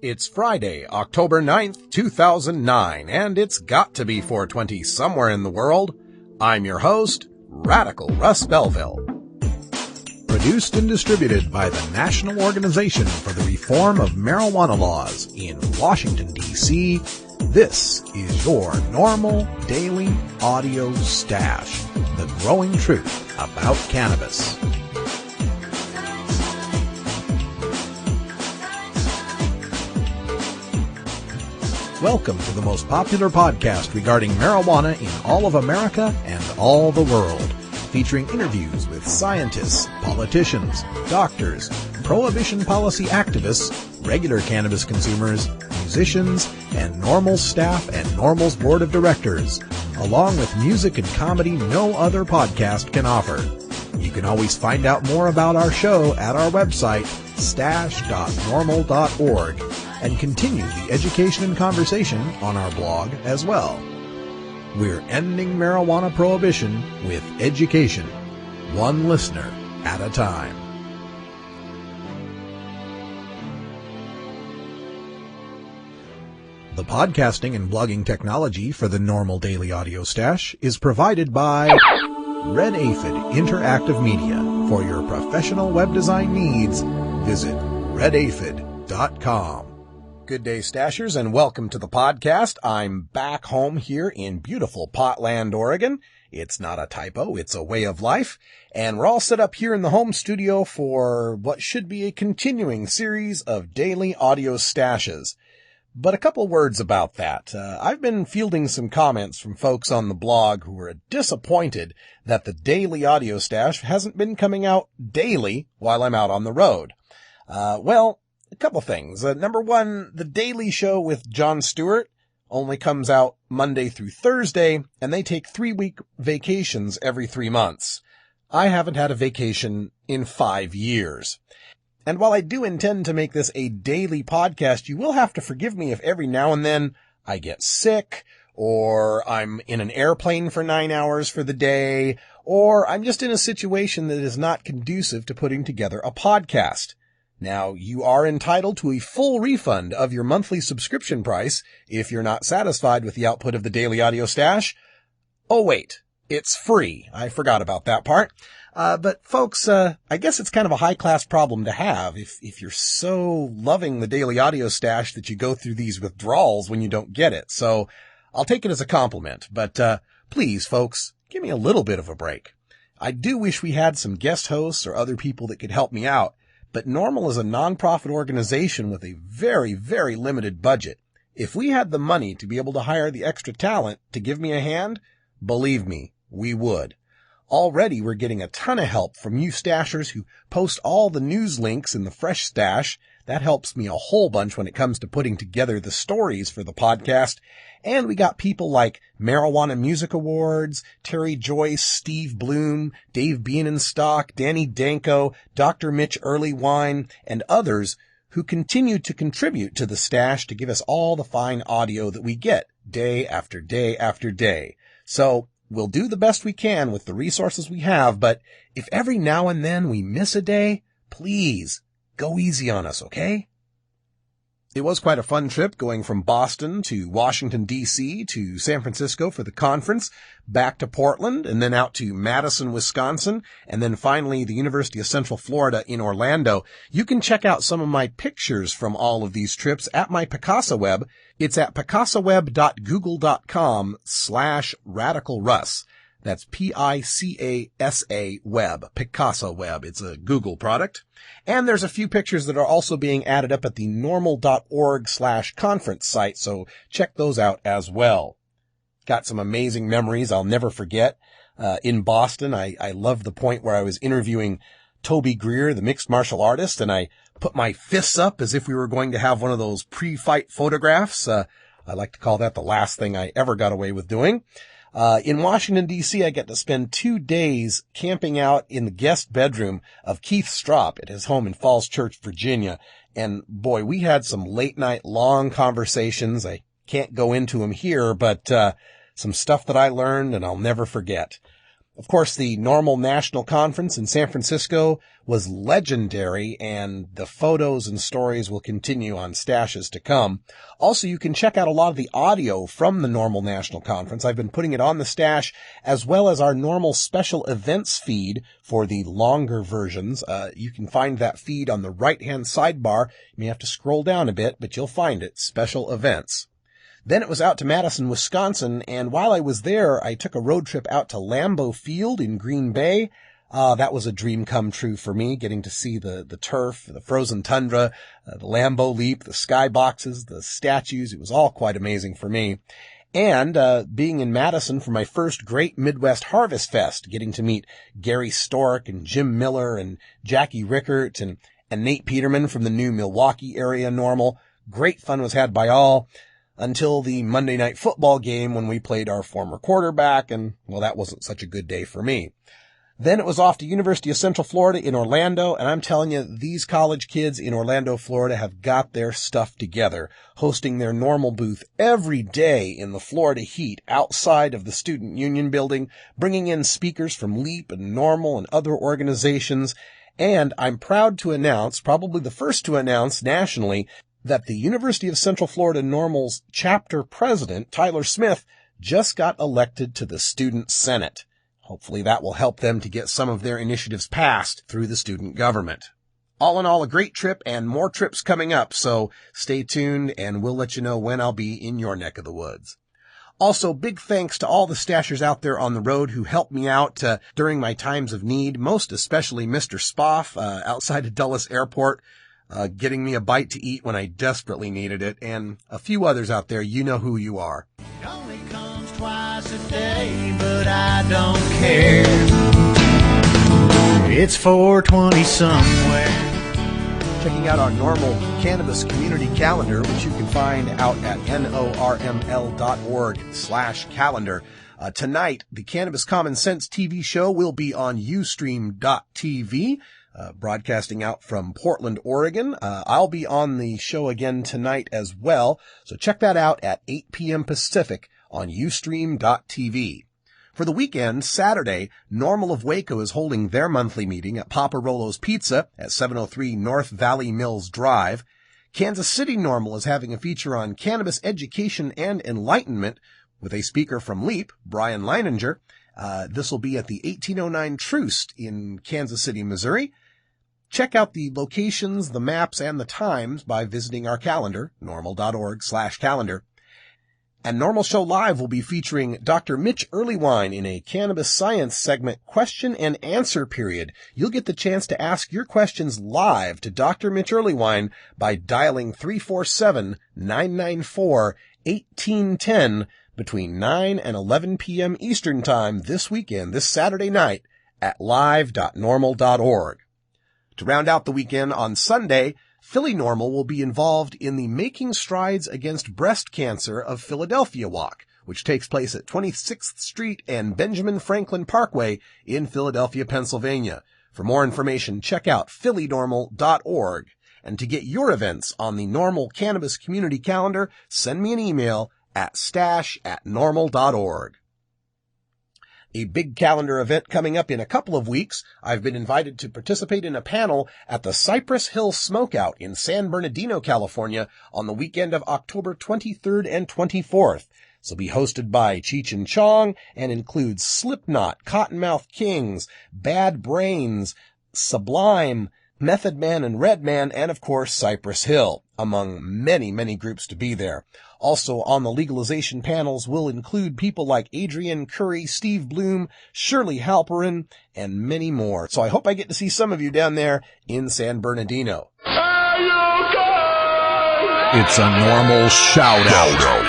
It's Friday, October 9th, 2009, and it's got to be 420 somewhere in the world. I'm your host, Radical Russ Belville. Produced and distributed by the National Organization for the Reform of Marijuana Laws in Washington, D.C., this is your NORML Daily Audio Stash, the growing truth about cannabis. Welcome to the most popular podcast regarding marijuana in all of America and all the world, featuring interviews with scientists, politicians, doctors, prohibition policy activists, regular cannabis consumers, musicians, and NORML staff and NORML's board of directors, along with music and comedy no other podcast can offer. You can always find out more about our show at our website, stash.norml.org, and continue the education and conversation on our blog as well. We're ending marijuana prohibition with education, one listener at a time. The podcasting and blogging technology for the NORML Daily Audio Stash is provided by Red Aphid Interactive Media. For your professional web design needs, visit redaphid.com. Good day, Stashers, and welcome to the podcast. I'm back home here in beautiful Potland, Oregon. It's not a typo, it's a way of life. And we're all set up here in the home studio for what should be a continuing series of daily audio stashes. But a couple words about that. I've been fielding some comments from folks on the blog who are disappointed that the daily audio stash hasn't been coming out daily while I'm out on the road. A couple things. Number one, the Daily Show with Jon Stewart only comes out Monday through Thursday, and they take 3-week vacations every 3 months. I haven't had a vacation in 5 years. And while I do intend to make this a daily podcast, you will have to forgive me if every now and then I get sick, or I'm in an airplane for 9 hours for the day, or I'm just in a situation that is not conducive to putting together a podcast. Now, you are entitled to a full refund of your monthly subscription price if you're not satisfied with the output of the Daily Audio Stash. Oh, wait, it's free. I forgot about that part. But folks, I guess it's kind of a high-class problem to have if you're so loving the Daily Audio Stash that you go through these withdrawals when you don't get it. So I'll take it as a compliment. But please, folks, give me a little bit of a break. I do wish we had some guest hosts or other people that could help me out. But NORML is a nonprofit organization with a very, very limited budget. If we had the money to be able to hire the extra talent to give me a hand, believe me, we would. Already we're getting a ton of help from you stashers who post all the news links in the Fresh Stash. That helps me a whole bunch when it comes to putting together the stories for the podcast. And we got people like Marijuana Music Awards, Terry Joyce, Steve Bloom, Dave Bienenstock, Danny Danko, Dr. Mitch Earlywine, and others who continue to contribute to the stash to give us all the fine audio that we get day after day after day. So we'll do the best we can with the resources we have, but if every now and then we miss a day, please go easy on us, okay? It was quite a fun trip going from Boston to Washington, D.C. to San Francisco for the conference, back to Portland, and then out to Madison, Wisconsin, and then finally the University of Central Florida in Orlando. You can check out some of my pictures from all of these trips at my Picasa web. It's at picasaweb.google.com/radicalruss. That's Picasa web, Picasa web. It's a Google product. And there's a few pictures that are also being added up at the norml.org/conference site, so check those out as well. Got some amazing memories I'll never forget. In Boston, I love the point where I was interviewing Toby Greer, the mixed martial artist, and I put my fists up as if we were going to have one of those pre-fight photographs. I like to call that the last thing I ever got away with doing. In Washington, D.C., I get to spend 2 days camping out in the guest bedroom of Keith Strop at his home in Falls Church, Virginia. And boy, we had some late night long conversations. I can't go into them here, but some stuff that I learned and I'll never forget. Of course, the NORML National Conference in San Francisco was legendary, and the photos and stories will continue on stashes to come. Also, you can check out a lot of the audio from the NORML National Conference. I've been putting it on the stash, as well as our NORML special events feed for the longer versions. You can find that feed on the right-hand sidebar. You may have to scroll down a bit, but you'll find it, special events. Then it was out to Madison, Wisconsin, and while I was there, I took a road trip out to Lambeau Field in Green Bay. That was a dream come true for me, getting to see the turf, the frozen tundra, the Lambeau Leap, the skyboxes, the statues. It was all quite amazing for me. And being in Madison for my first Great Midwest Harvest Fest, getting to meet Gary Stork and Jim Miller and Jackie Rickert and Nate Peterman from the new Milwaukee area NORML. Great fun was had by all. Until the Monday Night Football game when we played our former quarterback, and, well, that wasn't such a good day for me. Then it was off to University of Central Florida in Orlando, and I'm telling you, these college kids in Orlando, Florida have got their stuff together, hosting their NORML booth every day in the Florida heat outside of the Student Union building, bringing in speakers from LEAP and NORML and other organizations, and I'm proud to announce, probably the first to announce nationally, that the University of Central Florida NORML's chapter president, Tyler Smith, just got elected to the Student Senate. Hopefully that will help them to get some of their initiatives passed through the student government. All in all, a great trip and more trips coming up, so stay tuned and we'll let you know when I'll be in your neck of the woods. Also, big thanks to all the stashers out there on the road who helped me out during my times of need, most especially Mr. Spoff outside of Dulles Airport, getting me a bite to eat when I desperately needed it, and a few others out there. You know who you are. It only comes twice a day, but I don't care. It's 4:20 somewhere. Checking out our NORML Cannabis Community Calendar, which you can find out at norml.org/calendar. Tonight, the Cannabis Common Sense TV show will be on Ustream.tv. Broadcasting out from Portland, Oregon. I'll be on the show again tonight as well, so check that out at 8 p.m. Pacific on Ustream.tv. For the weekend, Saturday, NORML of Waco is holding their monthly meeting at Papa Rolo's Pizza at 703 North Valley Mills Drive. Kansas City NORML is having a feature on cannabis education and enlightenment with a speaker from LEAP, Brian Leininger. This will be at the 1809 Troost in Kansas City, Missouri. Check out the locations, the maps, and the times by visiting our calendar, norml.org/calendar. And NORML Show Live will be featuring Dr. Mitch Earlywine in a cannabis science segment question and answer period. You'll get the chance to ask your questions live to Dr. Mitch Earlywine by dialing 347-994-1810 between 9 and 11 p.m. Eastern Time this weekend, this Saturday night, at live.norml.org. To round out the weekend on Sunday, Philly NORML will be involved in the Making Strides Against Breast Cancer of Philadelphia Walk, which takes place at 26th Street and Benjamin Franklin Parkway in Philadelphia, Pennsylvania. For more information, check out phillynormal.org. And to get your events on the NORML Cannabis Community Calendar, send me an email at stash@norml.org. A big calendar event coming up in a couple of weeks. I've been invited to participate in a panel at the Cypress Hill Smokeout in San Bernardino, California on the weekend of October 23rd and 24th. This will be hosted by Cheech and Chong and includes Slipknot, Cottonmouth Kings, Bad Brains, Sublime, Method Man and Redman, and of course Cypress Hill, among many, many groups to be there. Also on the legalization panels will include people like Adrian Curry, Steve Bloom, Shirley Halperin, and many more. So I hope I get to see some of you down there in San Bernardino. It's a NORML shout-out.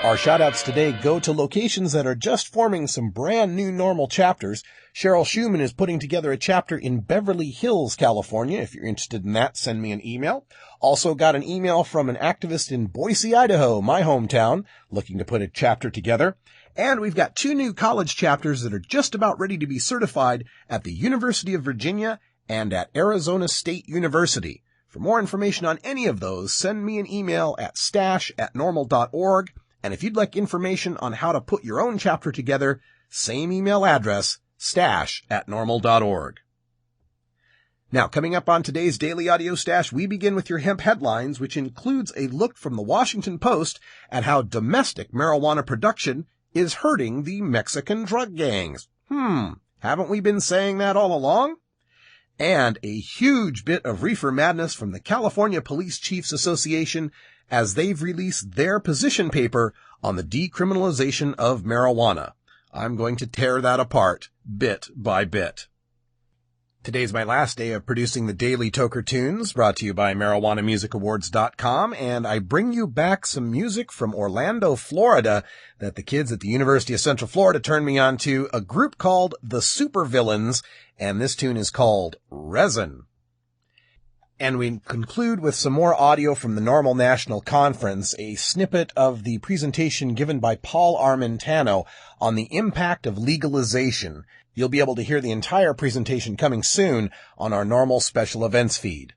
Our shout-outs today go to locations that are just forming some brand new NORML chapters. Cheryl Schumann is putting together a chapter in Beverly Hills, California. If you're interested in that, send me an email. Also got an email from an activist in Boise, Idaho, my hometown, looking to put a chapter together. And we've got 2 new college chapters that are just about ready to be certified at the University of Virginia and at Arizona State University. For more information on any of those, send me an email at stash@norml.org. And if you'd like information on how to put your own chapter together, Same email address, stash@normal.org. Now, coming up on today's Daily Audio Stash, we begin with your hemp headlines, which includes a look from the Washington Post at how domestic marijuana production is hurting the Mexican drug gangs. Haven't we been saying that all along? And a huge bit of reefer madness from the California Police Chiefs Association as they've released their position paper on the decriminalization of marijuana. I'm going to tear that apart bit by bit. Today's my last day of producing the Daily Toker Tunes, brought to you by MarijuanaMusicAwards.com, and I bring you back some music from Orlando, Florida, that the kids at the University of Central Florida turned me on to, a group called the Supervillains, and this tune is called Resin. And we conclude with some more audio from the NORML National Conference, a snippet of the presentation given by Paul Armentano on the impact of legalization. You'll be able to hear the entire presentation coming soon on our NORML special events feed.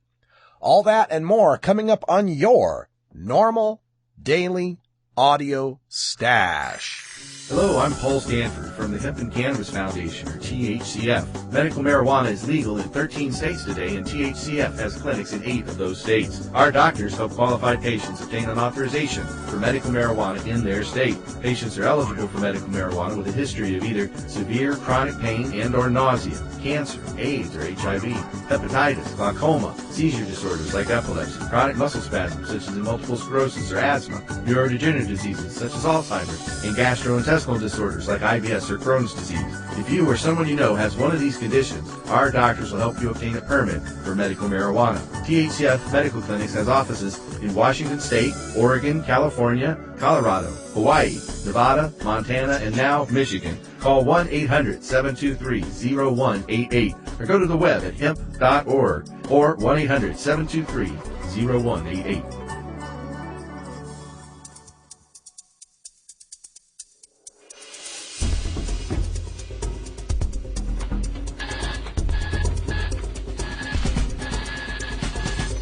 All that and more coming up on your NORML Daily Audio Stash. Hello, I'm Paul Stanford from the Hemp and Cannabis Foundation, or THCF. Medical marijuana is legal in 13 states today, and THCF has clinics in 8 of those states. Our doctors help qualified patients obtain an authorization for medical marijuana in their state. Patients are eligible for medical marijuana with a history of either severe chronic pain and or nausea, cancer, AIDS or HIV, hepatitis, glaucoma, seizure disorders like epilepsy, chronic muscle spasms such as multiple sclerosis or asthma, neurodegenerative diseases such as Alzheimer's, and gastrointestinal disorders like IBS or Crohn's disease. If you or someone you know has one of these conditions, our doctors will help you obtain a permit for medical marijuana. THCF Medical Clinics has offices in Washington State, Oregon, California, Colorado, Hawaii, Nevada, Montana, and now Michigan. Call 1-800-723-0188 or go to the web at hemp.org or 1-800-723-0188.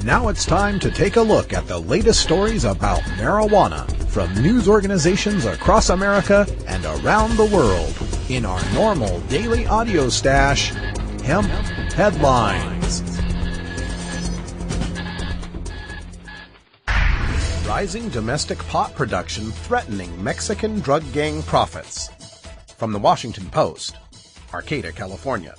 Now it's time to take a look at the latest stories about marijuana from news organizations across America and around the world in our NORML Daily Audio Stash, Hemp Headlines. Rising domestic pot production threatening Mexican drug gang profits. From the Washington Post, Arcata, California.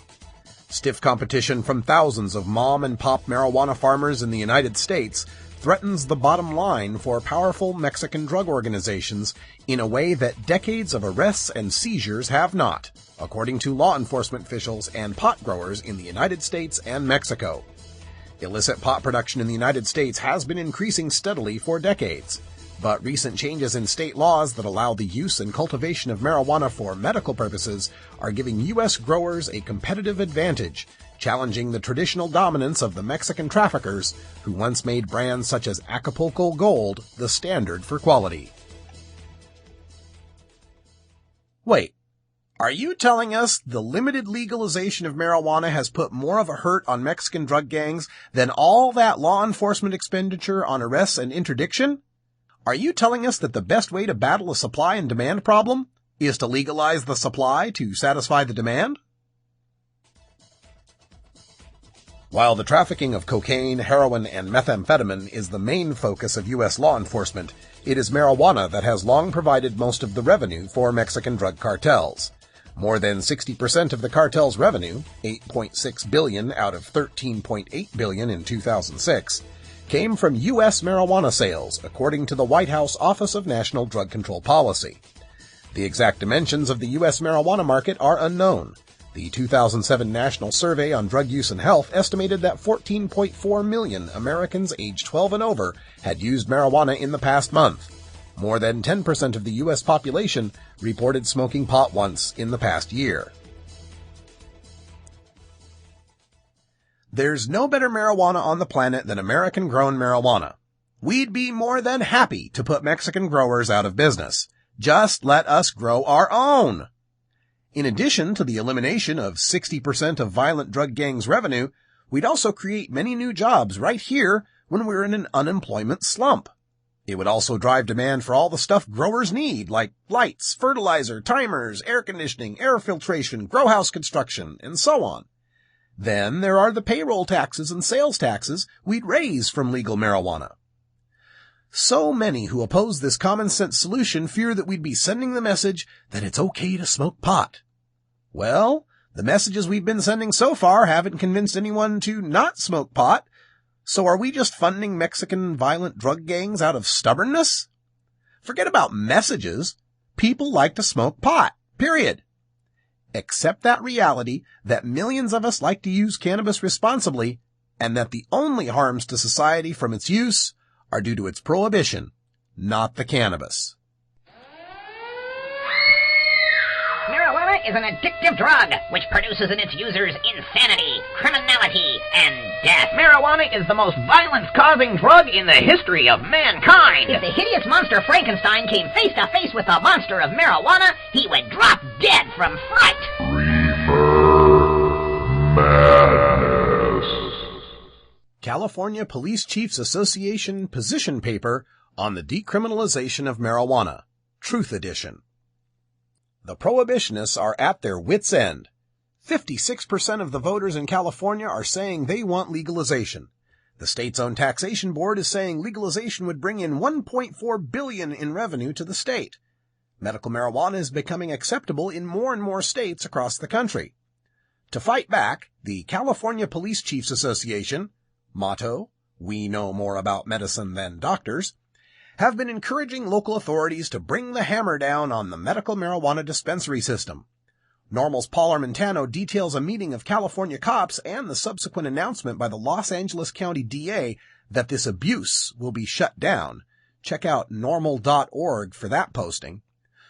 Stiff competition from thousands of mom-and-pop marijuana farmers in the United States threatens the bottom line for powerful Mexican drug organizations in a way that decades of arrests and seizures have not, according to law enforcement officials and pot growers in the United States and Mexico. Illicit pot production in the United States has been increasing steadily for decades, but recent changes in state laws that allow the use and cultivation of marijuana for medical purposes are giving U.S. growers a competitive advantage, challenging the traditional dominance of the Mexican traffickers who once made brands such as Acapulco Gold the standard for quality. Wait, are you telling us the limited legalization of marijuana has put more of a hurt on Mexican drug gangs than all that law enforcement expenditure on arrests and interdiction? Are you telling us that the best way to battle a supply and demand problem is to legalize the supply to satisfy the demand? While the trafficking of cocaine, heroin, and methamphetamine is the main focus of U.S. law enforcement, it is marijuana that has long provided most of the revenue for Mexican drug cartels. More than 60% of the cartel's revenue, $8.6 billion out of $13.8 billion in 2006, came from U.S. marijuana sales, according to the White House Office of National Drug Control Policy. The exact dimensions of the U.S. marijuana market are unknown. The 2007 National Survey on Drug Use and Health estimated that 14.4 million Americans aged 12 and over had used marijuana in the past month. More than 10% of the U.S. population reported smoking pot once in the past year. There's no better marijuana on the planet than American-grown marijuana. We'd be more than happy to put Mexican growers out of business. Just let us grow our own. In addition to the elimination of 60% of violent drug gangs' revenue, we'd also create many new jobs right here when we're in an unemployment slump. It would also drive demand for all the stuff growers need, like lights, fertilizer, timers, air conditioning, air filtration, grow house construction, and so on. Then there are the payroll taxes and sales taxes we'd raise from legal marijuana. So many who oppose this common-sense solution fear that we'd be sending the message that it's okay to smoke pot. Well, the messages we've been sending so far haven't convinced anyone to not smoke pot, so are we just funding Mexican violent drug gangs out of stubbornness? Forget about messages. People like to smoke pot, period. Accept that reality that millions of us like to use cannabis responsibly, and that the only harms to society from its use are due to its prohibition, not the cannabis. Marijuana is an addictive drug which produces in its users insanity, criminality, and death. Marijuana is the most violence-causing drug in the history of mankind. If the hideous monster Frankenstein came face to face with the monster of marijuana, he would drop dead from fright. Reefer Madness. California Police Chiefs Association position paper on the decriminalization of marijuana, Truth Edition. The prohibitionists are at their wits' end. 56% of the voters in California are saying they want legalization. The state's own taxation board is saying legalization would bring in $1.4 billion in revenue to the state. Medical marijuana is becoming acceptable in more and more states across the country. To fight back, the California Police Chiefs Association, motto, "We know more about medicine than doctors," have been encouraging local authorities to bring the hammer down on the medical marijuana dispensary system. NORML's Paul Armentano details a meeting of California cops and the subsequent announcement by the Los Angeles County DA that this abuse will be shut down. Check out NORML.org for that posting.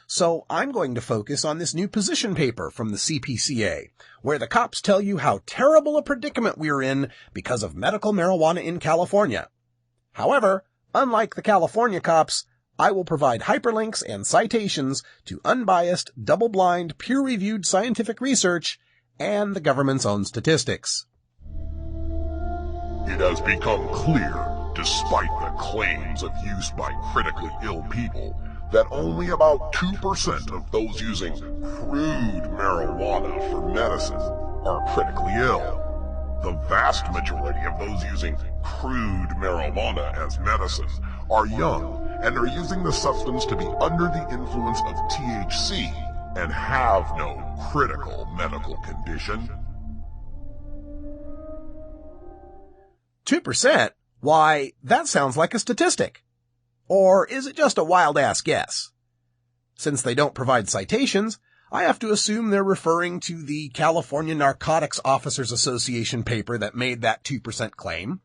So I'm going to focus on this new position paper from the CPCA, where the cops tell you how terrible a predicament we're in because of medical marijuana in California. However, unlike the California cops, I will provide hyperlinks and citations to unbiased, double-blind, peer-reviewed scientific research and the government's own statistics. It has become clear, despite the claims of use by critically ill people, that only about 2% of those using crude marijuana for medicine are critically ill. The vast majority of those using crude marijuana as medicine are young and are using the substance to be under the influence of THC and have no critical medical condition. 2%? Why, that sounds like a statistic. Or is it just a wild-ass guess? Since they don't provide citations, I have to assume they're referring to the California Narcotics Officers Association paper that made that 2% claim.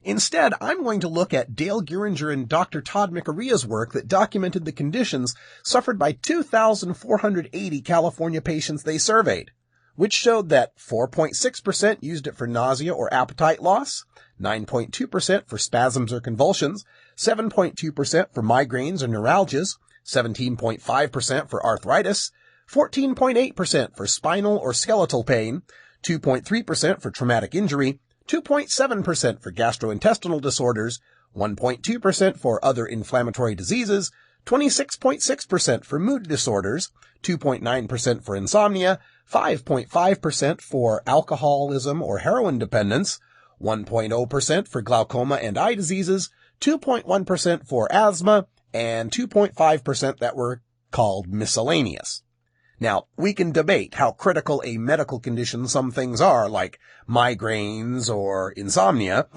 Instead, I'm going to look at Dale Geringer and Dr. Todd McArea's work that documented the conditions suffered by 2,480 California patients they surveyed, which showed that 4.6% used it for nausea or appetite loss, 9.2% for spasms or convulsions, 7.2% for migraines or neuralgias, 17.5% for arthritis, 14.8% for spinal or skeletal pain, 2.3% for traumatic injury, 2.7% for gastrointestinal disorders, 1.2% for other inflammatory diseases, 26.6% for mood disorders, 2.9% for insomnia, 5.5% for alcoholism or heroin dependence, 1.0% for glaucoma and eye diseases, 2.1% for asthma, and 2.5% that were called miscellaneous. Now, we can debate how critical a medical condition some things are, like migraines or insomnia,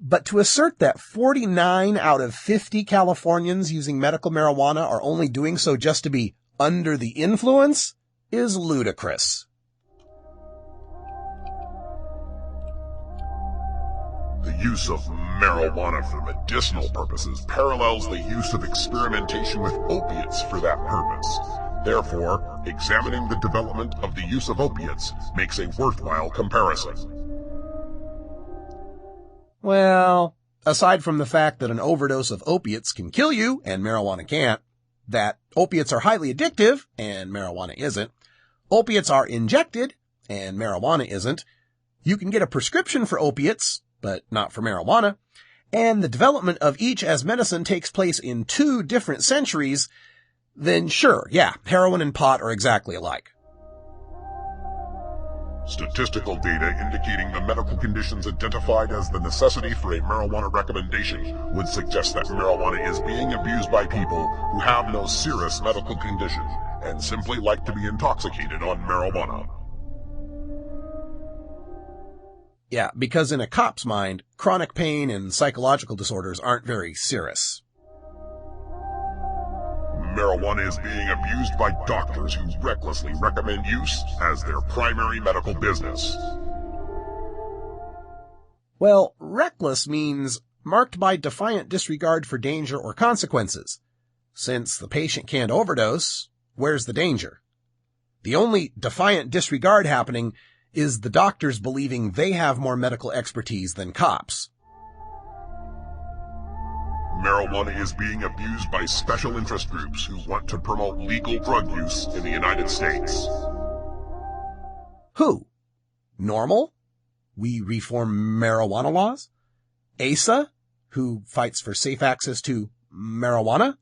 but to assert that 49 out of 50 Californians using medical marijuana are only doing so just to be under the influence is ludicrous. The use of marijuana for medicinal purposes parallels the use of experimentation with opiates for that purpose. Therefore, examining the development of the use of opiates makes a worthwhile comparison. Well, aside from the fact that an overdose of opiates can kill you and marijuana can't, that opiates are highly addictive and marijuana isn't, opiates are injected and marijuana isn't, you can get a prescription for opiates, but not for marijuana, and the development of each as medicine takes place in 2 different centuries, then sure, yeah, heroin and pot are exactly alike. Statistical data indicating the medical conditions identified as the necessity for a marijuana recommendation would suggest that marijuana is being abused by people who have no serious medical condition and simply like to be intoxicated on marijuana. Yeah, because in a cop's mind, chronic pain and psychological disorders aren't very serious. Marijuana is being abused by doctors who recklessly recommend use as their primary medical business. Well, reckless means marked by defiant disregard for danger or consequences. Since the patient can't overdose, where's the danger? The only defiant disregard happening is the doctors believing they have more medical expertise than cops. Marijuana is being abused by special interest groups who want to promote legal drug use in the United States. Who? NORML? We reform marijuana laws? ASA, who fights for safe access to marijuana?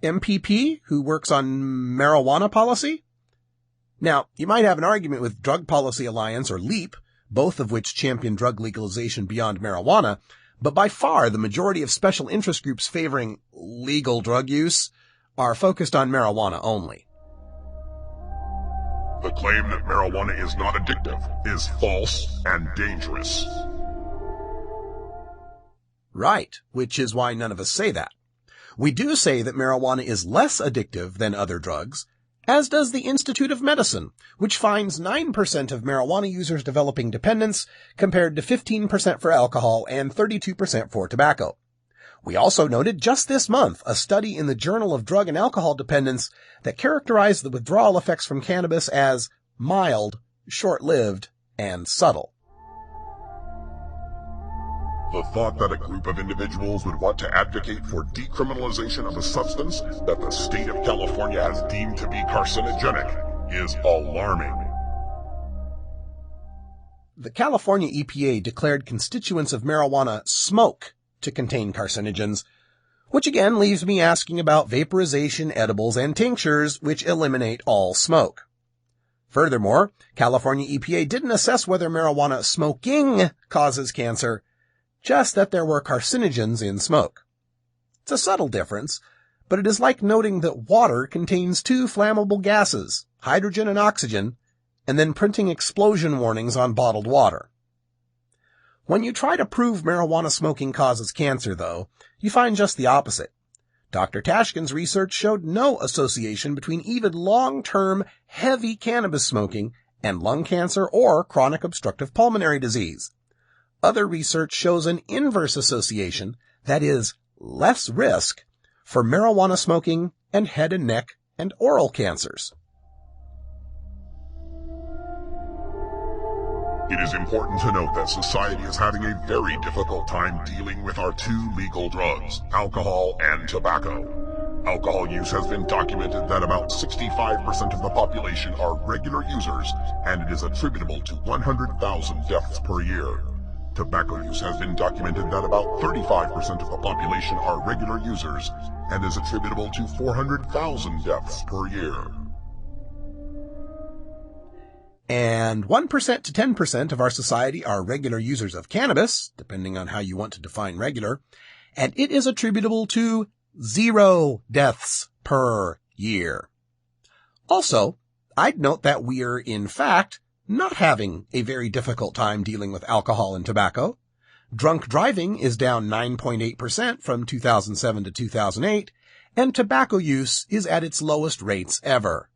MPP, who works on marijuana policy? Now, you might have an argument with Drug Policy Alliance or LEAP, both of which champion drug legalization beyond marijuana, but by far the majority of special interest groups favoring legal drug use are focused on marijuana only. The claim that marijuana is not addictive is false and dangerous. Right, which is why none of us say that. We do say that marijuana is less addictive than other drugs, as does the Institute of Medicine, which finds 9% of marijuana users developing dependence compared to 15% for alcohol and 32% for tobacco. We also noted just this month a study in the Journal of Drug and Alcohol Dependence that characterized the withdrawal effects from cannabis as mild, short-lived, and subtle. The thought that a group of individuals would want to advocate for decriminalization of a substance that the state of California has deemed to be carcinogenic is alarming. The California EPA declared constituents of marijuana smoke to contain carcinogens, which again leaves me asking about vaporization, edibles, and tinctures, which eliminate all smoke. Furthermore, California EPA didn't assess whether marijuana smoking causes cancer, just that there were carcinogens in smoke. It's a subtle difference, but it is like noting that water contains 2 flammable gases, hydrogen and oxygen, and then printing explosion warnings on bottled water. When you try to prove marijuana smoking causes cancer, though, you find just the opposite. Dr. Tashkin's research showed no association between even long-term heavy cannabis smoking and lung cancer or chronic obstructive pulmonary disease. Other research shows an inverse association, that is, less risk, for marijuana smoking and head and neck and oral cancers. It is important to note that society is having a very difficult time dealing with our 2 legal drugs, alcohol and tobacco. Alcohol use has been documented that about 65% of the population are regular users, and it is attributable to 100,000 deaths per year. Tobacco use has been documented that about 35% of the population are regular users and is attributable to 400,000 deaths per year. And 1% to 10% of our society are regular users of cannabis, depending on how you want to define regular, and it is attributable to 0 deaths per year. Also, I'd note that we're, in fact, not having a very difficult time dealing with alcohol and tobacco. Drunk driving is down 9.8% from 2007 to 2008, and tobacco use is at its lowest rates ever.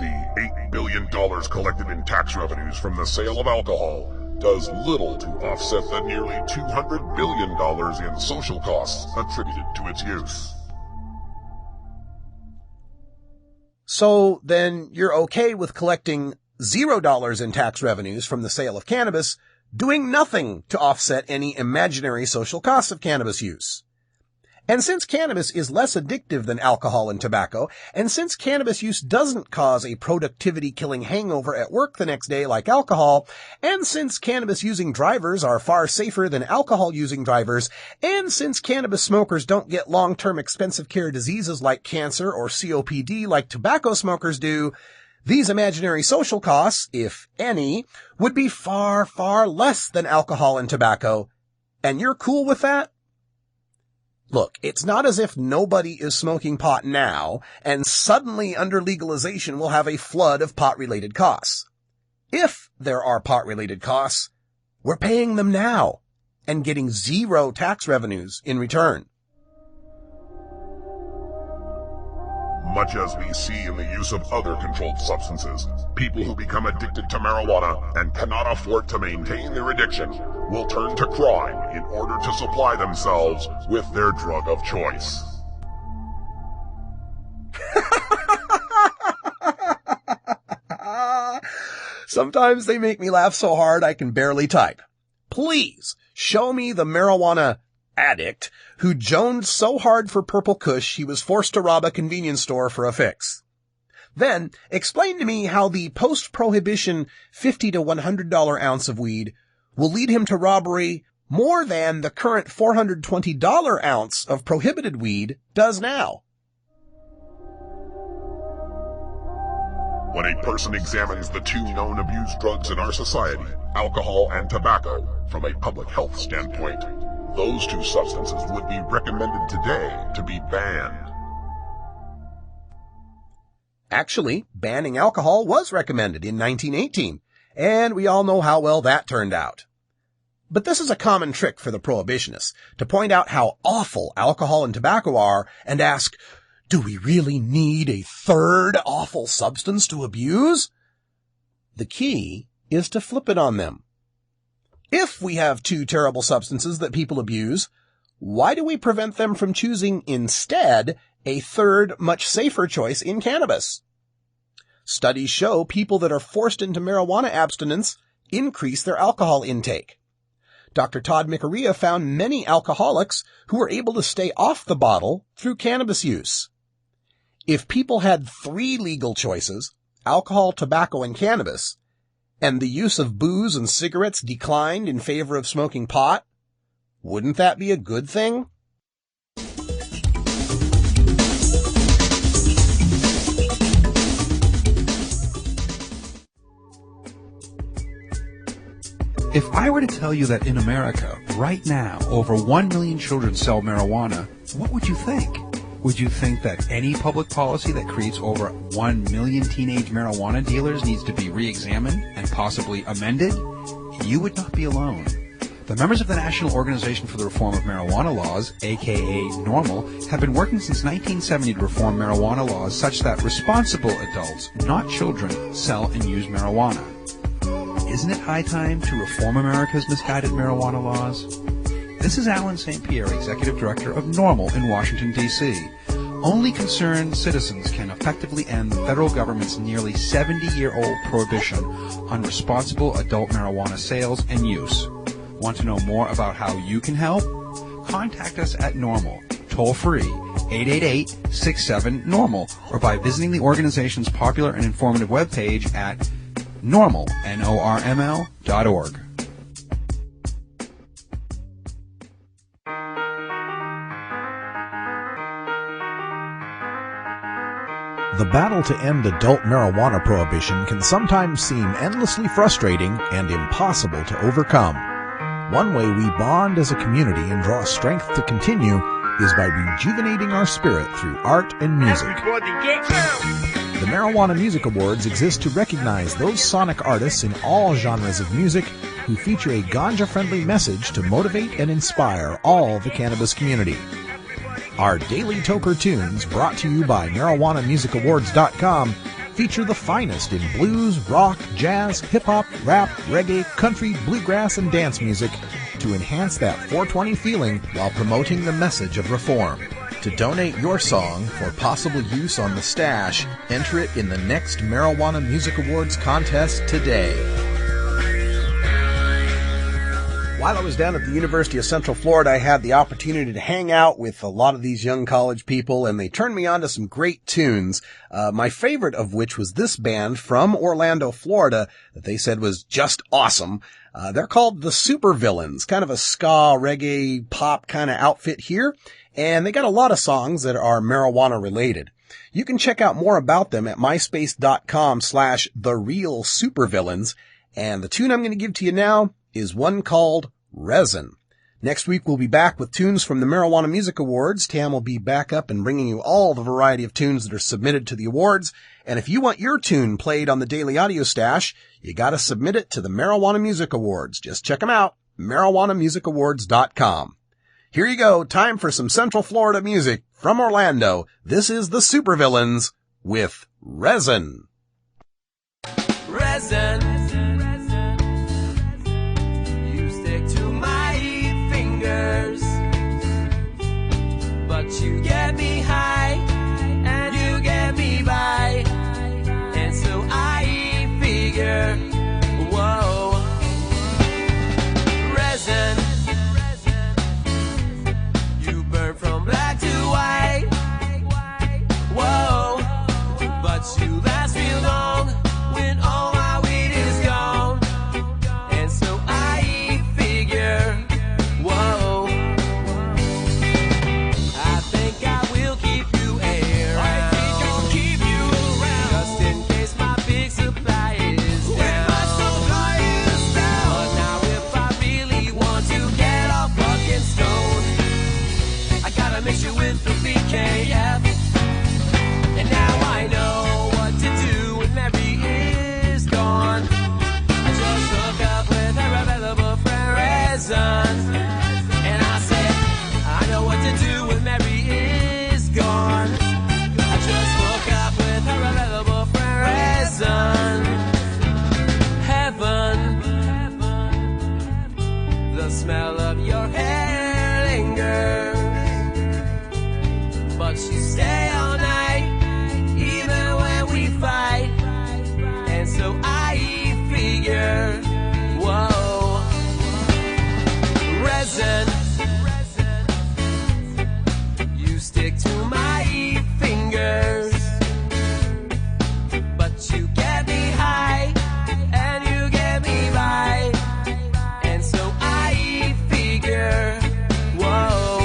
The $8 billion collected in tax revenues from the sale of alcohol does little to offset the nearly $200 billion in social costs attributed to its use. So then you're okay with collecting $0 in tax revenues from the sale of cannabis, doing nothing to offset any imaginary social costs of cannabis use. And since cannabis is less addictive than alcohol and tobacco, and since cannabis use doesn't cause a productivity-killing hangover at work the next day like alcohol, and since cannabis-using drivers are far safer than alcohol-using drivers, and since cannabis smokers don't get long-term expensive care diseases like cancer or COPD like tobacco smokers do, these imaginary social costs, if any, would be far, far less than alcohol and tobacco. And you're cool with that? Look, it's not as if nobody is smoking pot now, and suddenly under legalization we'll have a flood of pot-related costs. If there are pot-related costs, we're paying them now, and getting zero tax revenues in return. Much as we see in the use of other controlled substances, people who become addicted to marijuana and cannot afford to maintain their addiction will turn to crime in order to supply themselves with their drug of choice. Sometimes they make me laugh so hard I can barely type. Please, show me the marijuana addict who jonesed so hard for purple kush he was forced to rob a convenience store for a fix. Then, explain to me how the post-prohibition $50 to $100 ounce of weed will lead him to robbery more than the current $420 ounce of prohibited weed does now. When a person examines the two known abused drugs in our society, alcohol and tobacco, from a public health standpoint, those two substances would be recommended today to be banned. Actually, banning alcohol was recommended in 1918, and we all know how well that turned out. But this is a common trick for the prohibitionists, to point out how awful alcohol and tobacco are and ask, do we really need a third awful substance to abuse? The key is to flip it on them. If we have two terrible substances that people abuse, why do we prevent them from choosing instead a third, much safer choice in cannabis? Studies show people that are forced into marijuana abstinence increase their alcohol intake. Dr. Todd Mikaria found many alcoholics who were able to stay off the bottle through cannabis use. If people had three legal choices, alcohol, tobacco, and cannabis, and the use of booze and cigarettes declined in favor of smoking pot, wouldn't that be a good thing? If I were to tell you that in America, right now, over 1 million children sell marijuana, what would you think? Would you think that any public policy that creates over 1 million teenage marijuana dealers needs to be re-examined and possibly amended? You would not be alone. The members of the National Organization for the Reform of Marijuana Laws, aka NORML, have been working since 1970 to reform marijuana laws such that responsible adults, not children, sell and use marijuana. Isn't it high time to reform America's misguided marijuana laws? This is Alan St. Pierre, Executive Director of NORML in Washington, D.C. Only concerned citizens can effectively end the federal government's nearly 70-year-old prohibition on responsible adult marijuana sales and use. Want to know more about how you can help? Contact us at NORML, toll-free, 888-67-NORML, or by visiting the organization's popular and informative webpage at NORML, NORML.org. The battle to end adult marijuana prohibition can sometimes seem endlessly frustrating and impossible to overcome. One way we bond as a community and draw strength to continue is by rejuvenating our spirit through art and music. The Marijuana Music Awards exist to recognize those sonic artists in all genres of music who feature a ganja-friendly message to motivate and inspire all the cannabis community. Our daily Toker tunes, brought to you by MarijuanaMusicAwards.com, feature the finest in blues, rock, jazz, hip-hop, rap, reggae, country, bluegrass, and dance music to enhance that 420 feeling while promoting the message of reform. To donate your song for possible use on the stash, enter it in the next Marijuana Music Awards contest today. While I was down at the University of Central Florida, I had the opportunity to hang out with a lot of these young college people, and they turned me on to some great tunes, my favorite of which was this band from Orlando, Florida, that they said was just awesome. They're called the Supervillains, kind of a ska, reggae, pop kind of outfit here, and they got a lot of songs that are marijuana related. You can check out more about them at myspace.com/therealsupervillains, and the tune I'm going to give to you now is one called Resin. Next week we'll be back with tunes from the Marijuana Music Awards. Tam will be back up and bringing you all the variety of tunes that are submitted to the awards. And if you want your tune played on the Daily Audio Stash, you gotta submit it to the Marijuana Music Awards. Just check them out, marijuanamusicawards.com. Here you go, time for some Central Florida music from Orlando. This is the Supervillains with Resin. Resin. But you get me high, and you get me by, and so I figure, whoa, resin, you burn from black to white, whoa, but you last real long when all my weed is gone, and so I figure, whoa. And now I know what to do when Mary is gone. I just hook up with her available friend Resin, and I said, I know what to do when Mary is gone. I just hook up with her available friend Resin. Heaven, the smell of your hair lingers. But you stay all night, even when we fight, and so I figure, whoa, resin, you stick to my fingers, but you get me high, and you get me by, and so I figure, whoa.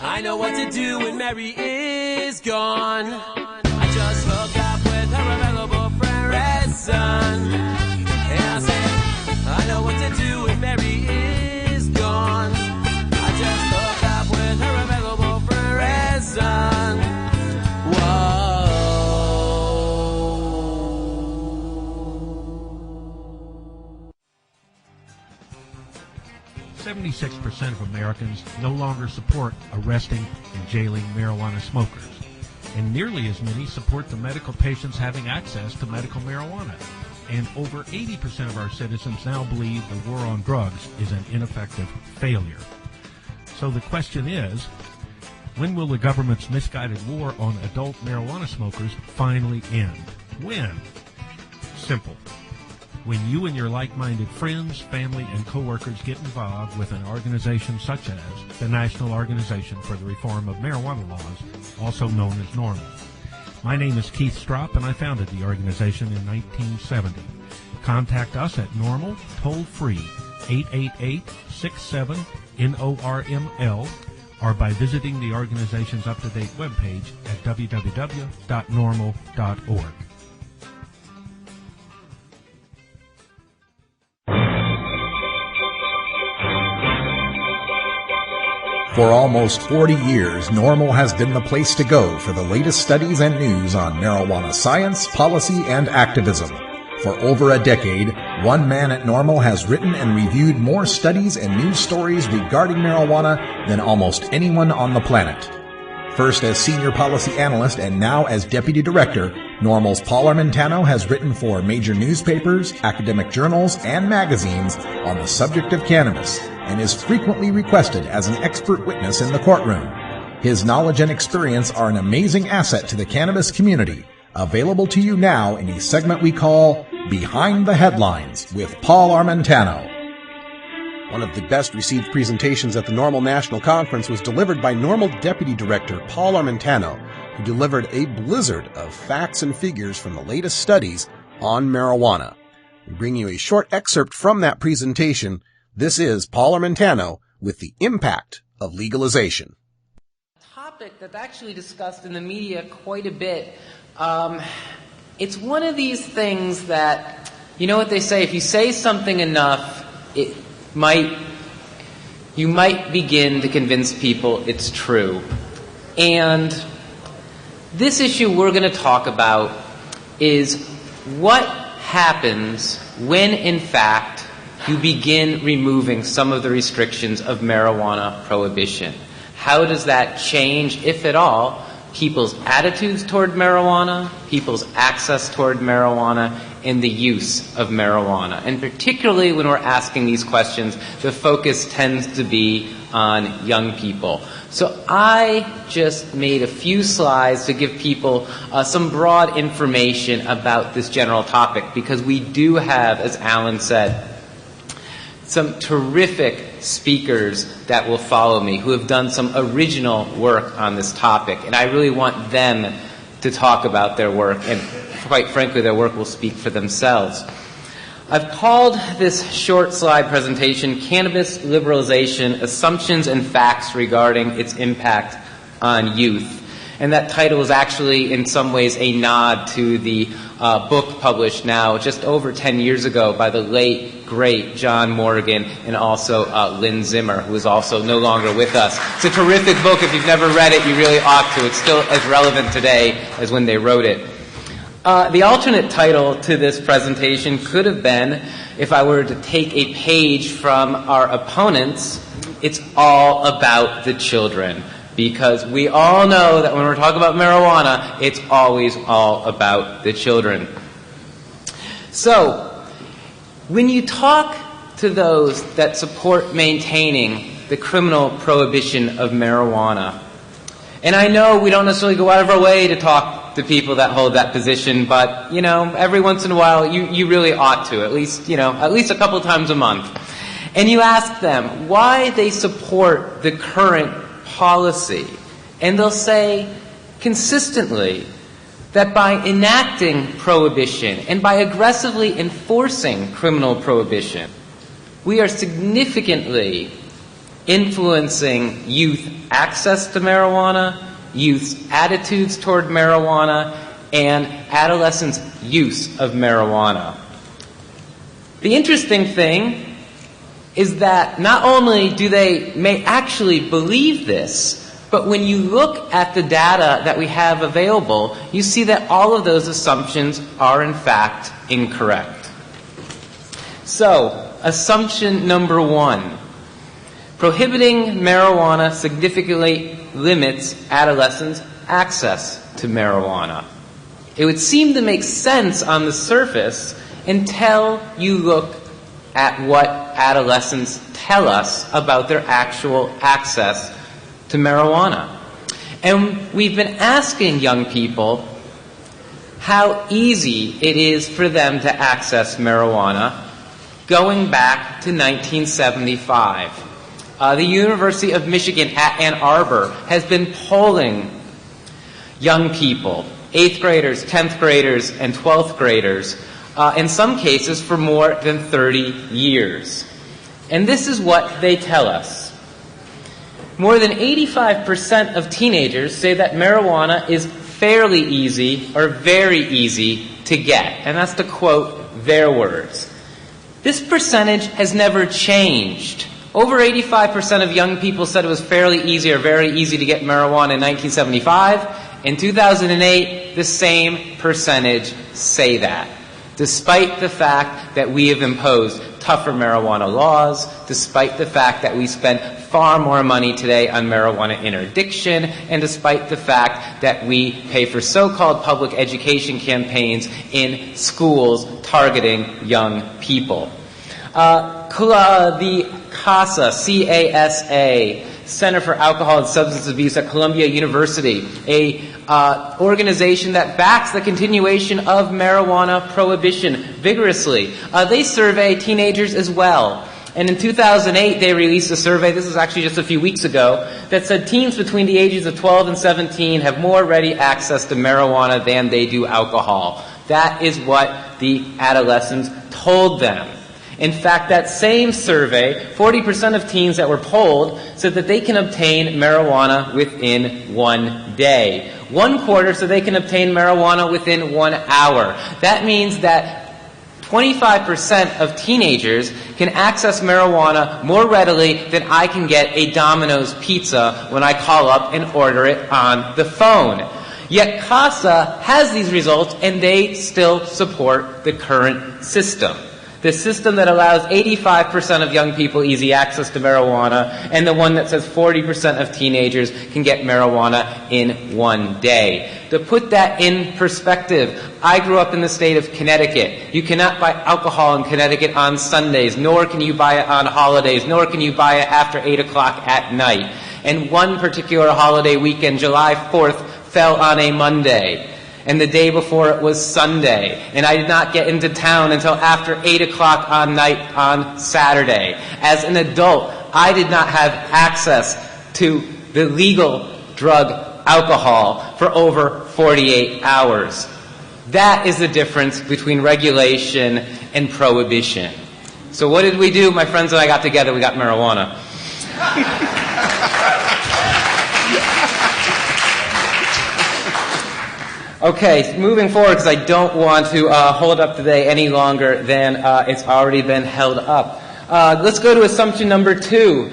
I know what to do when Mary is gone. I just hook up with her available friend Resin, and I said, I know what to do when Mary is gone. I just hook up with her available friend Resin. Whoa. 76% of Americans no longer support arresting and jailing marijuana smokers, and nearly as many support the medical patients having access to medical marijuana. And over 80% of our citizens now believe the war on drugs is an ineffective failure. So the question is, when will the government's misguided war on adult marijuana smokers finally end? When? Simple. When you and your like-minded friends, family, and coworkers get involved with an organization such as the National Organization for the Reform of Marijuana Laws, also known as NORML. My name is Keith Stropp, and I founded the organization in 1970. Contact us at NORML, toll-free, 888-67 NORML, or by visiting the organization's up-to-date webpage at www.normal.org. For almost 40 years, NORML has been the place to go for the latest studies and news on marijuana science, policy, and activism. For over a decade, one man at NORML has written and reviewed more studies and news stories regarding marijuana than almost anyone on the planet. First as senior policy analyst and now as deputy director, NORML's Paul Armentano has written for major newspapers, academic journals, and magazines on the subject of cannabis, and is frequently requested as an expert witness in the courtroom. His knowledge and experience are an amazing asset to the cannabis community. Available to you now in a segment we call Behind the Headlines with Paul Armentano. One of the best received presentations at the NORML National Conference was delivered by NORML Deputy Director Paul Armentano, who delivered a blizzard of facts and figures from the latest studies on marijuana. We bring you a short excerpt from that presentation. This is Paul Armentano with the impact of legalization. A topic that's actually discussed in the media quite a bit. It's one of these things that, you know what they say, if you say something enough, you might begin to convince people it's true. And this issue we're going to talk about is what happens when, in fact, you begin removing some of the restrictions of marijuana prohibition. How does that change, if at all, people's attitudes toward marijuana, people's access toward marijuana, and the use of marijuana? And particularly when we're asking these questions, the focus tends to be on young people. So I just made a few slides to give people some broad information about this general topic, because we do have, as Alan said, some terrific speakers that will follow me who have done some original work on this topic, and I really want them to talk about their work, and quite frankly, their work will speak for themselves. I've called this short slide presentation Cannabis Liberalization, Assumptions and Facts Regarding Its Impact on Youth. And that title is actually in some ways a nod to the book published now just over 10 years ago by the late, great John Morgan and also Lynn Zimmer, who is also no longer with us. It's a terrific book. If you've never read it, you really ought to. It's still as relevant today as when they wrote it. The alternate title to this presentation could have been, if I were to take a page from our opponents, It's All About the Children. Because we all know that when we're talking about marijuana, it's always all about the children. So, when you talk to those that support maintaining the criminal prohibition of marijuana, and I know we don't necessarily go out of our way to talk to people that hold that position, but, you know, every once in a while you really ought to, at least a couple times a month. And you ask them why they support the current policy, and they'll say consistently that by enacting prohibition and by aggressively enforcing criminal prohibition, we are significantly influencing youth access to marijuana, youth's attitudes toward marijuana, and adolescents' use of marijuana. The interesting thing is that not only do they may actually believe this, but when you look at the data that we have available, you see that all of those assumptions are in fact incorrect. So, assumption number 1. Prohibiting marijuana significantly limits adolescents' access to marijuana. It would seem to make sense on the surface until you look at what adolescents tell us about their actual access to marijuana. And we've been asking young people how easy it is for them to access marijuana going back to 1975. The University of Michigan at Ann Arbor has been polling young people, 8th graders, 10th graders, and 12th graders, in some cases for more than 30 years. And this is what they tell us. more than 85% of teenagers say that marijuana is fairly easy or very easy to get. And that's to quote their words. This percentage has never changed. Over 85% of young people said it was fairly easy or very easy to get marijuana in 1975. In 2008, the same percentage say that, despite the fact that we have imposed tougher marijuana laws, despite the fact that we spend far more money today on marijuana interdiction, and despite the fact that we pay for so-called public education campaigns in schools targeting young people. The CASA, C-A-S-A, Center for Alcohol and Substance Abuse at Columbia University, a organization that backs the continuation of marijuana prohibition vigorously. They survey teenagers as well. And in 2008, they released a survey, this was actually just a few weeks ago, that said teens between the ages of 12 and 17 have more ready access to marijuana than they do alcohol. That is what the adolescents told them. In fact, that same survey, 40% of teens that were polled said that they can obtain marijuana within 1 day. 1/4 said they can obtain marijuana within 1 hour. That means that 25% of teenagers can access marijuana more readily than I can get a Domino's pizza when I call up and order it on the phone. Yet CASA has these results, and they still support the current system. The system that allows 85% of young people easy access to marijuana, and the one that says 40% of teenagers can get marijuana in 1 day. To put that in perspective, I grew up in the state of Connecticut. You cannot buy alcohol in Connecticut on Sundays, nor can you buy it on holidays, nor can you buy it after 8 o'clock at night. And one particular holiday weekend, July 4th, fell on a Monday. And the day before it was Sunday. And I did not get into town until after 8 o'clock on night on Saturday. As an adult, I did not have access to the legal drug alcohol for over 48 hours. That is the difference between regulation and prohibition. So what did we do? My friends and I got together, we got marijuana. Okay, moving forward, because I don't want to hold up today any longer than it's already been held up. Let's go to assumption number 2.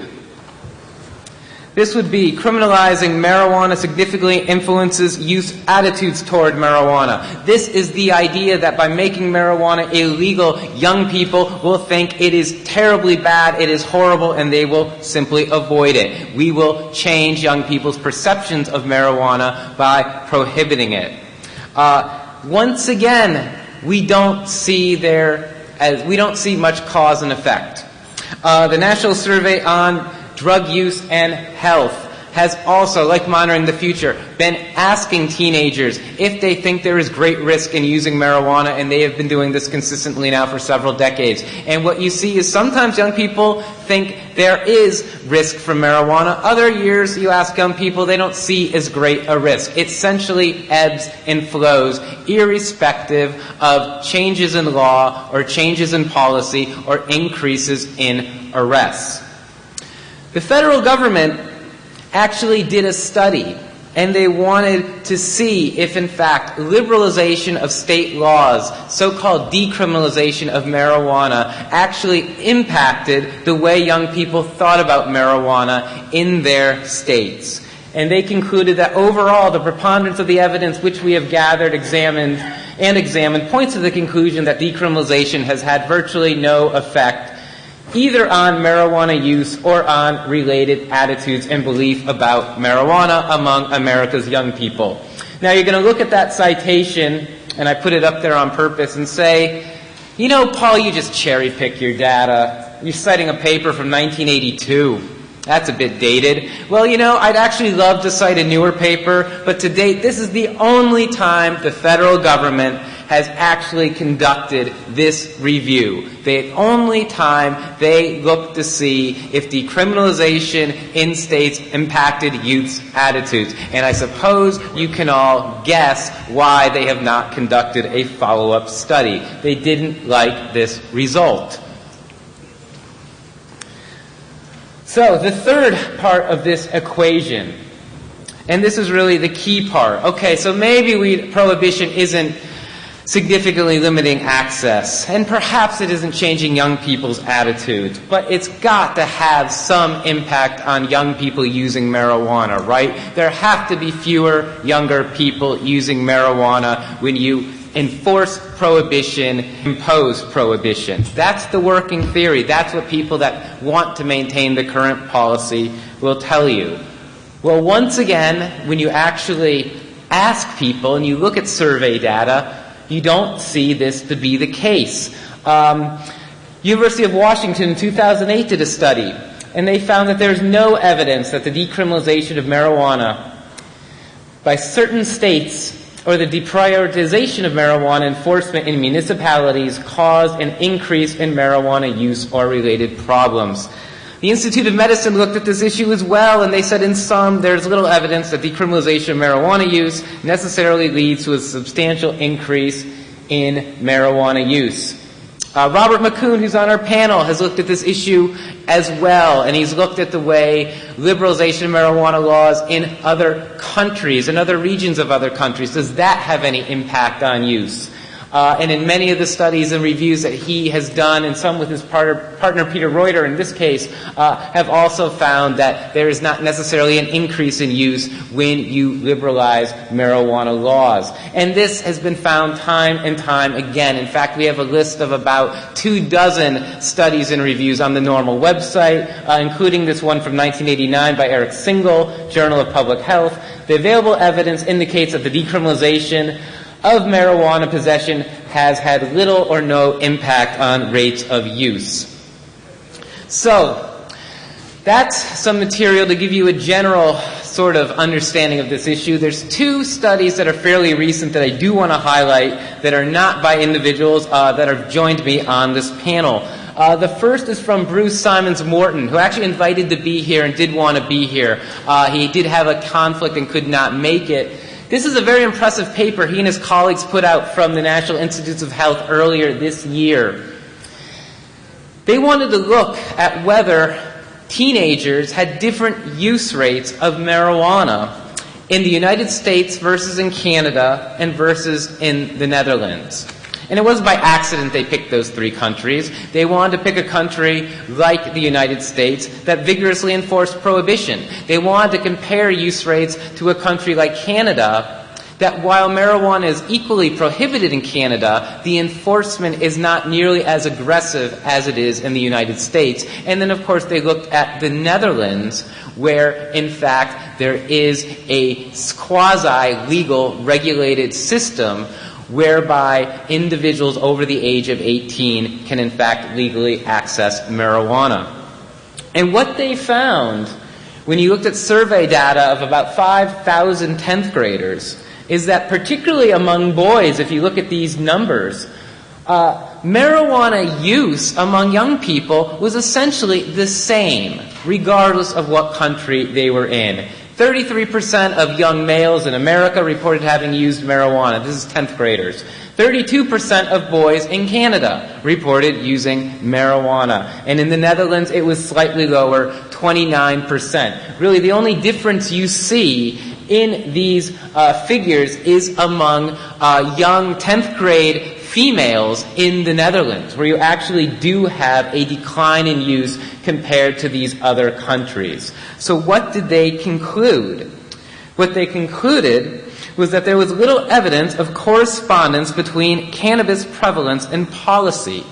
This would be criminalizing marijuana significantly influences youth attitudes toward marijuana. This is the idea that by making marijuana illegal, young people will think it is terribly bad, it is horrible, and they will simply avoid it. We will change young people's perceptions of marijuana by prohibiting it. Once again, we don't see much cause and effect. The National Survey on Drug Use and Health has also, like Monitoring the Future, been asking teenagers if they think there is great risk in using marijuana, and they have been doing this consistently now for several decades. And what you see is sometimes young people think there is risk from marijuana. Other years, you ask young people, they don't see as great a risk. It essentially ebbs and flows, irrespective of changes in law or changes in policy or increases in arrests. The federal government actually did a study, and they wanted to see if, in fact, liberalization of state laws, so-called decriminalization of marijuana, actually impacted the way young people thought about marijuana in their states. And they concluded that overall, the preponderance of the evidence which we have gathered, examined, points to the conclusion that decriminalization has had virtually no effect either on marijuana use or on related attitudes and belief about marijuana among America's young people. Now, you're going to look at that citation, and I put it up there on purpose, and say, you know, Paul, you just cherry-pick your data. You're citing a paper from 1982. That's a bit dated. Well, you know, I'd actually love to cite a newer paper, but to date, this is the only time the federal government has actually conducted this review. The only time they looked to see if decriminalization in states impacted youth's attitudes. And I suppose you can all guess why they have not conducted a follow-up study. They didn't like this result. So the third part of this equation, and this is really the key part. Okay, so maybe prohibition isn't significantly limiting access, and perhaps it isn't changing young people's attitudes, but it's got to have some impact on young people using marijuana, right? There have to be fewer younger people using marijuana when you enforce prohibition, impose prohibition. That's the working theory. That's what people that want to maintain the current policy will tell you. Well, once again, when you actually ask people and you look at survey data, you don't see this to be the case. University of Washington in 2008 did a study, and they found that there's no evidence that the decriminalization of marijuana by certain states or the deprioritization of marijuana enforcement in municipalities caused an increase in marijuana use or related problems. The Institute of Medicine looked at this issue as well, and they said in sum, there's little evidence that decriminalization of marijuana use necessarily leads to a substantial increase in marijuana use. Robert McCune, who's on our panel, has looked at this issue as well, and he's looked at the way liberalization of marijuana laws in other countries, in other regions of other countries. Does that have any impact on use? And in many of the studies and reviews that he has done, and some with his partner Peter Reuter in this case, have also found that there is not necessarily an increase in use when you liberalize marijuana laws. And this has been found time and time again. In fact, we have a list of about 24 studies and reviews on the NORML website, including this one from 1989 by Eric Singal, Journal of Public Health. The available evidence indicates that the decriminalization of marijuana possession has had little or no impact on rates of use. So, that's some material to give you a general sort of understanding of this issue. There's 2 studies that are fairly recent that I do want to highlight that are not by individuals that have joined me on this panel. The first is from Bruce Simons Morton, who actually invited to be here and did want to be here. He did have a conflict and could not make it. This is a very impressive paper he and his colleagues put out from the National Institutes of Health earlier this year. They wanted to look at whether teenagers had different use rates of marijuana in the United States versus in Canada and versus in the Netherlands. And it wasn't by accident they picked those 3 countries. They wanted to pick a country like the United States that vigorously enforced prohibition. They wanted to compare use rates to a country like Canada that while marijuana is equally prohibited in Canada, the enforcement is not nearly as aggressive as it is in the United States. And then, of course, they looked at the Netherlands, where, in fact, there is a quasi-legal regulated system whereby individuals over the age of 18 can in fact legally access marijuana. And what they found when you looked at survey data of about 5,000 10th graders is that particularly among boys, if you look at these numbers, marijuana use among young people was essentially the same, regardless of what country they were in. 33% of young males in America reported having used marijuana. This is 10th graders. 32% of boys in Canada reported using marijuana. And in the Netherlands, it was slightly lower, 29%. Really, the only difference you see in these figures is among young 10th grade females in the Netherlands, where you actually do have a decline in use compared to these other countries. So what did they conclude? What they concluded was that there was little evidence of correspondence between cannabis prevalence and policy.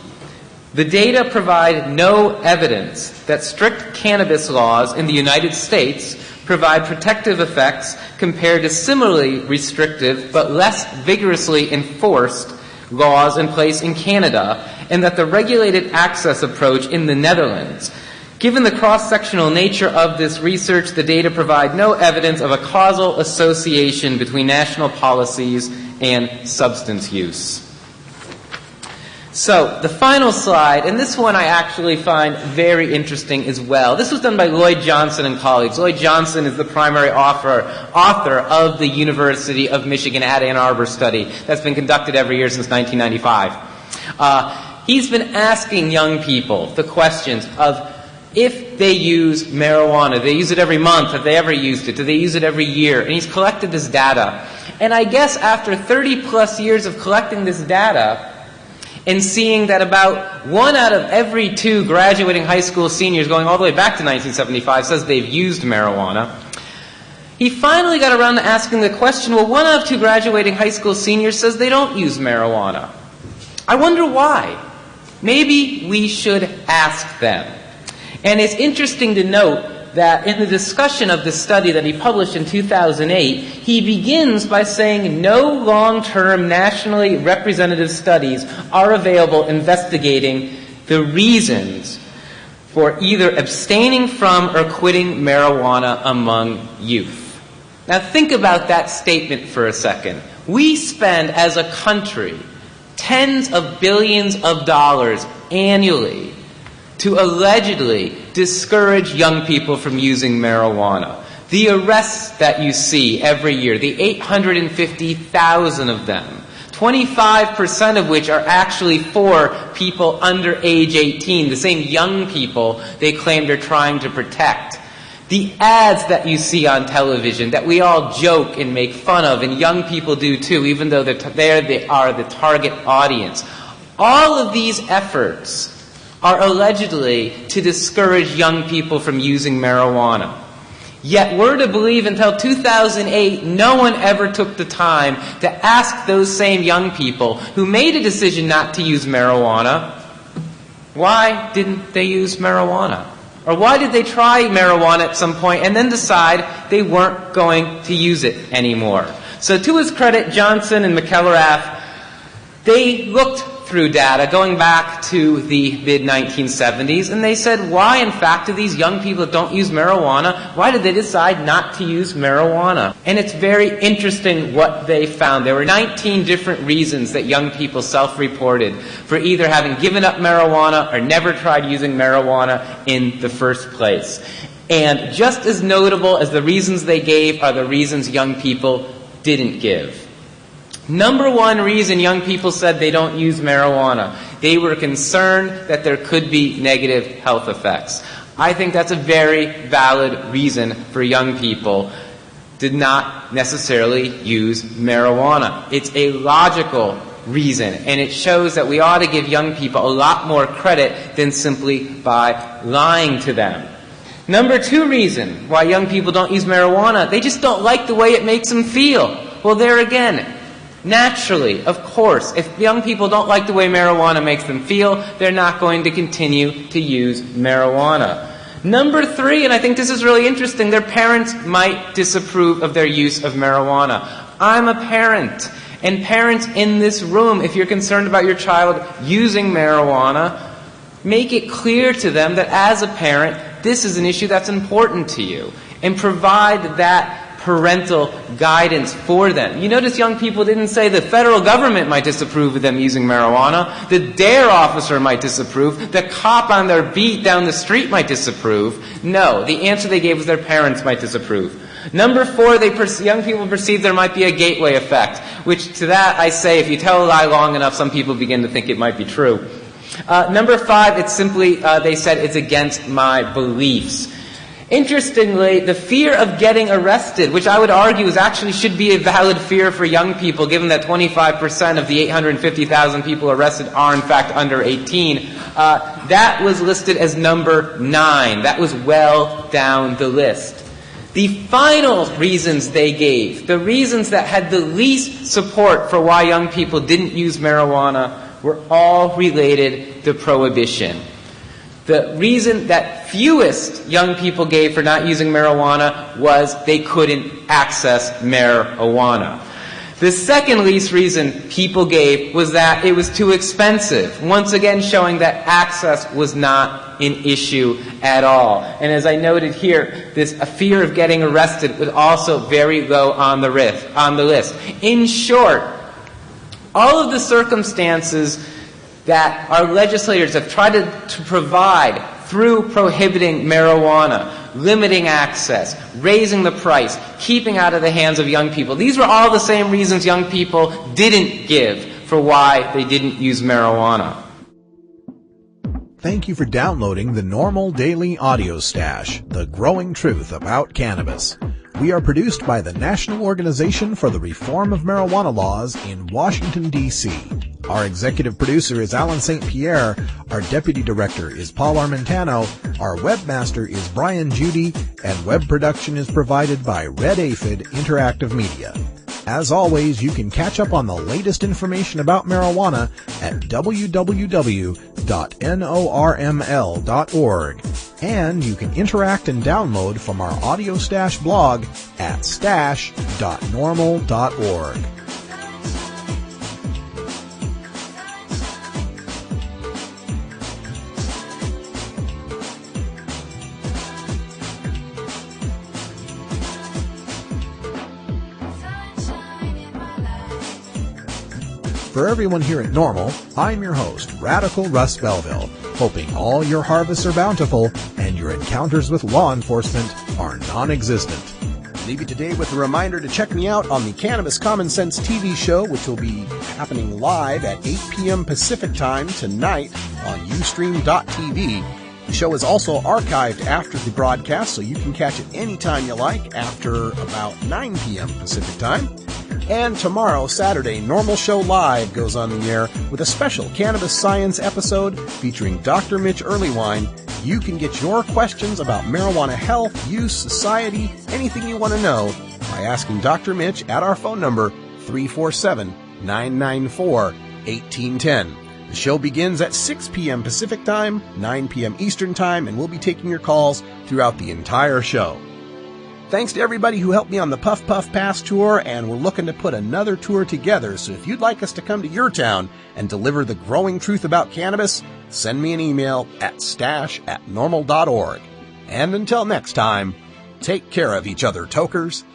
The data provide no evidence that strict cannabis laws in the United States provide protective effects compared to similarly restrictive but less vigorously enforced laws in place in Canada, and that the regulated access approach in the Netherlands. Given the cross-sectional nature of this research, the data provide no evidence of a causal association between national policies and substance use. So, the final slide, and this one I actually find very interesting as well. This was done by Lloyd Johnson and colleagues. Lloyd Johnson is the primary author of the University of Michigan at Ann Arbor study that's been conducted every year since 1995. He's been asking young people the questions of, if they use marijuana. Do they use it every month? Have they ever used it? Do they use it every year? And he's collected this data. And I guess after 30 plus years of collecting this data and seeing that about 1 out of every 2 graduating high school seniors going all the way back to 1975 says they've used marijuana, he finally got around to asking the question, well, 1 out of 2 graduating high school seniors says they don't use marijuana. I wonder why. Maybe we should ask them. And it's interesting to note that in the discussion of the study that he published in 2008, he begins by saying no long-term nationally representative studies are available investigating the reasons for either abstaining from or quitting marijuana among youth. Now think about that statement for a second. We spend as a country tens of billions of dollars annually to allegedly discourage young people from using marijuana. The arrests that you see every year, the 850,000 of them, 25% of which are actually for people under age 18, the same young people they claim they're trying to protect. The ads that you see on television that we all joke and make fun of, and young people do too, even though they are the target audience. All of these efforts are allegedly to discourage young people from using marijuana. Yet we're to believe until 2008, no one ever took the time to ask those same young people who made a decision not to use marijuana, why didn't they use marijuana? Or why did they try marijuana at some point and then decide they weren't going to use it anymore? So to his credit, Johnson and McElrath, they looked through data going back to the mid-1970s, and they said, why, in fact, do these young people that don't use marijuana, why did they decide not to use marijuana? And it's very interesting what they found. There were 19 different reasons that young people self-reported for either having given up marijuana or never tried using marijuana in the first place. And just as notable as the reasons they gave are the reasons young people didn't give. Number one reason young people said they don't use marijuana, they were concerned that there could be negative health effects. I think that's a very valid reason for young people to not necessarily use marijuana. It's a logical reason, and it shows that we ought to give young people a lot more credit than simply by lying to them. Number two reason why young people don't use marijuana, they just don't like the way it makes them feel. Well, there again, naturally, of course, if young people don't like the way marijuana makes them feel, they're not going to continue to use marijuana. Number three, and I think this is really interesting, their parents might disapprove of their use of marijuana. I'm a parent, and parents in this room, if you're concerned about your child using marijuana, make it clear to them that as a parent, this is an issue that's important to you, and provide that parental guidance for them. You notice young people didn't say the federal government might disapprove of them using marijuana, the DARE officer might disapprove, the cop on their beat down the street might disapprove. No, the answer they gave was their parents might disapprove. Number four, young people perceive there might be a gateway effect, which to that I say if you tell a lie long enough, some people begin to think it might be true. Number five, it's simply, they said, it's against my beliefs. Interestingly, the fear of getting arrested, which I would argue actually should be a valid fear for young people, given that 25% of the 850,000 people arrested are in fact under 18, that was listed as number 9. That was well down the list. The final reasons they gave, the reasons that had the least support for why young people didn't use marijuana, were all related to prohibition. The reason that fewest young people gave for not using marijuana was they couldn't access marijuana. The second least reason people gave was that it was too expensive, once again showing that access was not an issue at all. And as I noted here, this fear of getting arrested was also very low on the list. In short, all of the circumstances that our legislators have tried to provide through prohibiting marijuana, limiting access, raising the price, keeping out of the hands of young people. These were all the same reasons young people didn't give for why they didn't use marijuana. Thank you for downloading the NORML Daily Audio Stash, the growing truth about cannabis. We are produced by the National Organization for the Reform of Marijuana Laws in Washington, D.C. Our executive producer is Alan St. Pierre. Our deputy director is Paul Armentano. Our webmaster is Brian Judy. And web production is provided by Red Aphid Interactive Media. As always, you can catch up on the latest information about marijuana at www.norml.org. And you can interact and download from our Audio Stash blog at stash.norml.org. For everyone here at NORML, I'm your host, Radical Russ Belville, hoping all your harvests are bountiful and your encounters with law enforcement are non-existent. Leave you today with a reminder to check me out on the Cannabis Common Sense TV show, which will be happening live at 8 p.m. Pacific Time tonight on Ustream.tv. The show is also archived after the broadcast, so you can catch it anytime you like after about 9 p.m. Pacific Time. And tomorrow, Saturday, NORML Show Live goes on the air with a special cannabis science episode featuring Dr. Mitch Earlywine. You can get your questions about marijuana health, use, society, anything you want to know by asking Dr. Mitch at our phone number 347-994-1810. The show begins at 6 p.m. Pacific Time, 9 p.m. Eastern Time, and we'll be taking your calls throughout the entire show. Thanks to everybody who helped me on the Puff Puff Pass tour, and we're looking to put another tour together, so if you'd like us to come to your town and deliver the growing truth about cannabis, send me an email at stash@norml.org. And until next time, take care of each other, tokers.